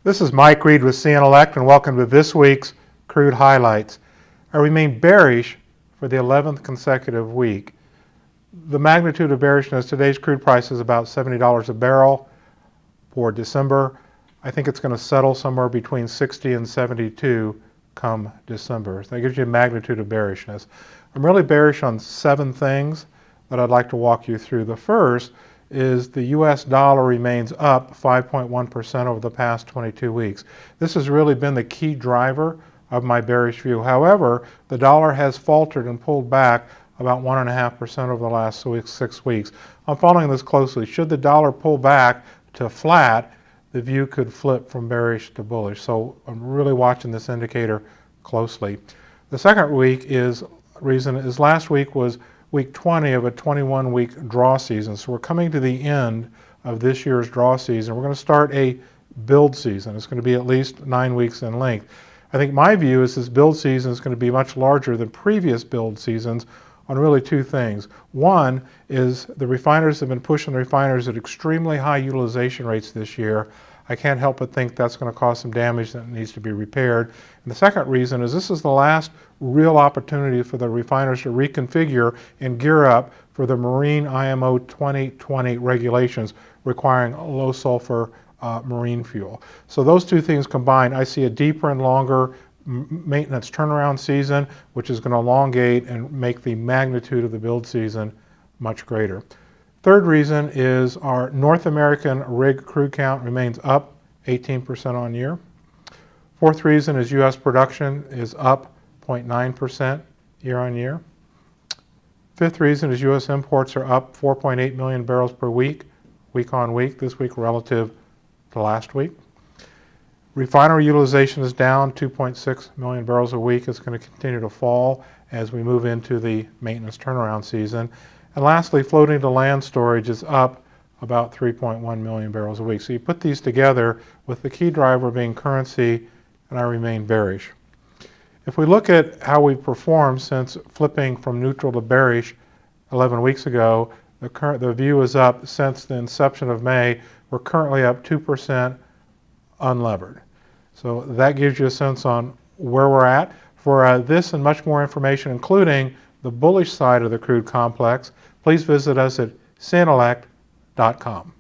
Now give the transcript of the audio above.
This is Mike Reed with cEntellect, and welcome to this week's Crude Highlights. I remain bearish for the 11th consecutive week. The magnitude of bearishness, today's crude price is about $70 a barrel for December. I think it's going to settle somewhere between 60 and 72 come December. So that gives you a magnitude of bearishness. I'm really bearish on 7 things that I'd like to walk you through. The first is the US dollar remains up 5.1% over the past 22 weeks. This has really been the key driver of my bearish view. However, the dollar has faltered and pulled back about 1.5% over the last 6 weeks. I'm following this closely. Should the dollar pull back to flat, the view could flip from bearish to bullish. So I'm really watching this indicator closely. The second reason is last week was week 20 of a 21-week draw season. So we're coming to the end of this year's draw season. We're going to start a build season. It's going to be at least 9 weeks in length. I think my view is this build season is going to be much larger than previous build seasons on really 2 things. One is the refiners have been pushing the refiners at extremely high utilization rates this year. I can't help but think that's going to cause some damage that needs to be repaired. And the second reason is this is the last real opportunity for the refiners to reconfigure and gear up for the marine IMO 2020 regulations requiring low sulfur marine fuel. So those 2 things combined, I see a deeper and longer maintenance turnaround season, which is going to elongate and make the magnitude of the build season much greater. Third reason is our North American rig crude count remains up 18% on year. Fourth reason is U.S. production is up 0.9% year on year. Fifth reason is U.S. imports are up 4.8 million barrels per week, week on week, this week relative to last week. Refinery utilization is down 2.6 million barrels a week. It's going to continue to fall as we move into the maintenance turnaround season. And lastly, floating to land storage is up about 3.1 million barrels a week. So you put these together with the key driver being currency, and I remain bearish. If we look at how we've performed since flipping from neutral to bearish 11 weeks ago, the view is up since the inception of May. We're currently up 2% unlevered. So that gives you a sense on where we're at. For this and much more information, including the bullish side of the crude complex, please visit us at cEntellect.com.